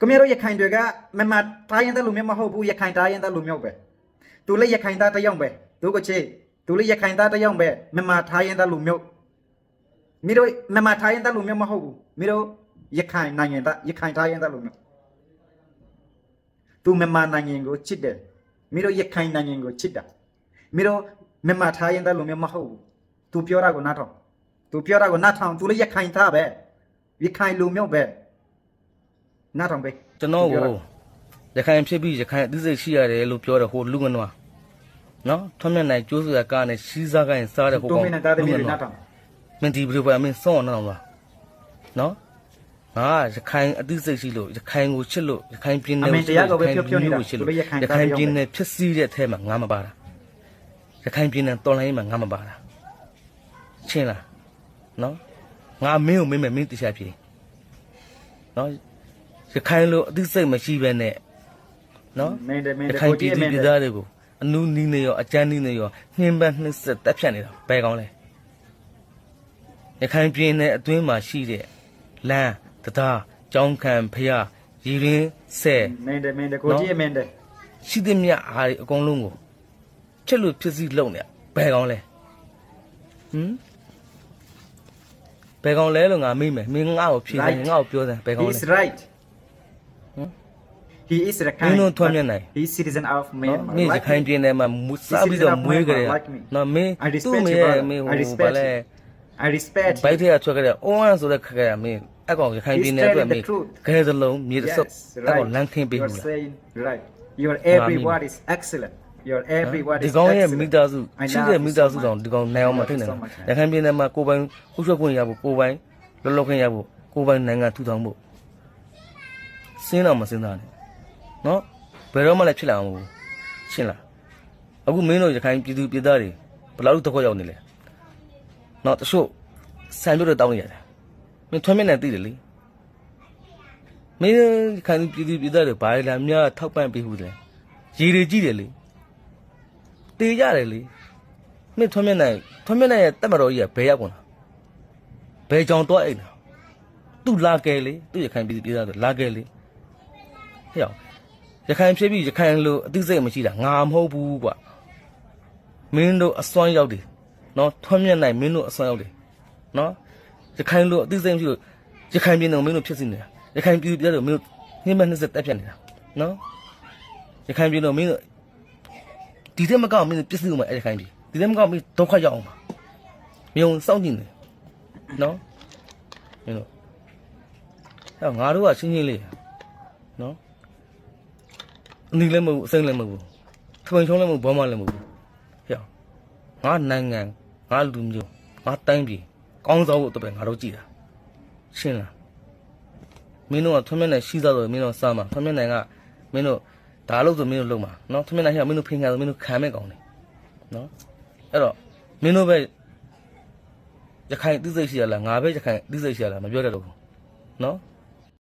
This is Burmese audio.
ก็ไม่รู้อยากใครด้วยก็มันมาท้ายันตะลุมยังมาหูปูอยากใครท้ายันตะลุมยกไปตัวเลยอยากใครตาตะย่องไปตัวก็เช่ตัวเลยอยากใครตาตะย่องไปมันมาท้ายันตะลุมยกมีรู้มันมาท้ายันตะลุมยังมาหูมีรู้อยากใครนายยันตะอยากใครท้ายันตะลุมยกตัวมันมานายยันก็ชิดเด้มีรู้อยากใครนายยันก็ชิดอ่ะมีรู้มันมาท้ายันตะลุมยังมาหูตัวเปียราก็น่าท้องตัวเปียราก็น่าท้องตัวเลยอยากใครท้าไปอยากใครลุมยกไปน่าท้องไปကျွန်တော်ကိုရခိုင်ဖြစ်ပြီးရခိုင်အသိစိတ်ရှိရတယ်လို့ပြောတယ်ဟိုလူငနွားနော်ထွန်းမြတ်နိုင်ကျိုးစွာကားနဲ့စီးစားကိုင်းစားတဲ့ဟိုကောင်မင်းဒီဘယ်လိုပဲမင်းစောင့်အောင်လားနော်ငါရခိုင်အသိစိတ်ရှိလို့ရခိုင်ကိုချစ်လို့ရခိုင်ပြည်နယ်ကိုချစ်လို့ရခိုင်ပြည်နယ်ဖြစ်စည်းတဲ့အထဲမှာငါမပါတာရခိုင်ပြည်နယ်တော်လိုင်းမှာငါမပါတာရှင်းလားနော်ငါမင်းကိုမင်းမယ်မင်းတခြားဖြစ်နော်ရခိုင်လိုအသိစိတ်မရှိဘဲနဲ့နော်ရခိုင်ပြည်သူပြည်သားတွေကိုအနုနီးနေရောအကြမ်းနီးနေရောနှင်းပန်းနှစ်ဆက်တက်ဖြတ်နေတာဘယ်ကောင်းလဲရခိုင်ပြည်နယ်အတွင်းမှာရှိတဲ့လမ်းတရားကြောင်းခံဖျားရည်ရင်းဆဲမင်းတယ်ကိုကြီးမင်းတယ်ရှိတဲ့မြအားအကုန်လုံးကိုချက်လို့ဖြစ်စီလုံနေဘယ်ကောင်းလဲဘယ်ကောင်းလဲလို့ငါမေးမယ်မင်းငါ့ကိုဖြေတယ်ငါ့ကိုပြောတယ်ဘယ်ကောင်းလဲ He's right He is a kind He is citizen of Myanmar မင်းရခိုင်ပြည်နယ်မှာစားပြီးတော့မွေးကြတယ်နော်မင်းသူ့မင်းမင်းဟိုဘာလဲ I respect ဘိုက်ထဲကထွက်ကြတယ်အွန်းဆိုတဲ့ခက်ကြတယ်မင်းအကောင်ရခိုင်ပြည်နယ်အတွက်မင်းခဲစလုံးမြေတဆုပ်အကောင်လမ်းခင်းပေးဘူးလား Right Your every word is excellent Your every word is ဒီကောင်ရဲ့မိသားစုရှိတဲ့မိသားစုတောင်ဒီကောင်နိုင်အောင်မထိနိုင်ဘူးရခိုင်ပြည်နယ်မှာကိုပိုင်ဥစ္စာခွင့်ရဖို့ကိုပိုင်လောလောခွင့်ရဖို့ကိုပိုင်နိုင်ငံထူထောင်ဖို့စဉ်းတော့မစဉ်းစားနဲ့နော်ဘယ်တော့မှလည်းဖြစ်လာအောင်ဘူးရှင်းလားအခုမင်းတို့ရခိုင်ပြည်သူပြည်သားတွေဘယ်လောက်ဒုက္ခရောက်နေလဲနော်တချို့ဆန်ပြုတ်တွေတောင်းနေရတယ်မင်းထွန်းမြင့်နေသိတယ်လေမင်းရခိုင်ပြည်သူပြည်သားတွေဘာလဲလားများထောက်ပံ့ပေးဘူးလေရေတွေကြည့်တယ်လေတေးကြတယ်လေမင်းထွန်းမြင့်နေရဲ့တက်မတော်ကြီးကဘယ်ရောက်ကုန်လားဘယ်ကြောင်တော့အိမ်လားသူ့လာကဲလေသူ့ရခိုင်ပြည်သူပြည်သားတွေလာကဲလေဟဲ့ရခိုင်ဖြစ်ပြီးရခိုင်လိုအသိစိတ်မရှိတာငါမဟုတ်ဘူးကွာမင်းတို့အစွမ်းရောက်တယ်နော်ထွန်းမြတ်နိုင်မင်းတို့အစွမ်းရောက်တယ်နော်ရခိုင်လိုအသိစိတ်မရှိလို့ရခိုင်ပြည်နယ်မင်းတို့ဖြစ်စီနေတာရခိုင်ပြည်ပြည်တို့မင်းတို့နှင်းမနှက်တက်ပြတ်နေတာနော်ရခိုင်ပြည်တို့မင်းတို့ဒီတဲ့မကောက်မင်းတို့ပြစ်စီဦးမှာအဲ့ရခိုင်ပြည်ဒီတဲ့မကောက်မင်းဒုက္ခရောက်အောင်ပါမြုံစောင့်ကြည့်နေနော်မင်းတို့အဲ့ငါတို့ကချင်းချင်းလေးနော်အနီလည်းမဟုတ်ဘူးအစိမ့်လည်းမဟုတ်ဘူးထမင်းချုံးလည်းမဟုတ်ဘောမလည်းမဟုတ်ဘူးဟဲ့ငါနိုင်ငံငါလူမျိုးငါတိုင်းပြည်ကောင်းစားဖို့အတွက်ပဲငါတို့ကြည်တာရှင်းလားမင်းတို့ကထွန်းမြတ်နိုင်ရှိသားဆိုမင်းတို့စားမှာထွန်းမြတ်နိုင်ကမင်းတို့ဒါလို့ဆိုမင်းတို့လုပ်မှာနော်ထွန်းမြတ်နိုင်ကမင်းတို့ဖိငါဆိုမင်းတို့ခံမဲ့ကောင်းတယ်နော်အဲ့တော့မင်းတို့ပဲရခိုင်သိစိတ်ရှိရလားငါပဲရခိုင်သိစိတ်ရှိရလားမပြောတတ်တော့ဘူးနော်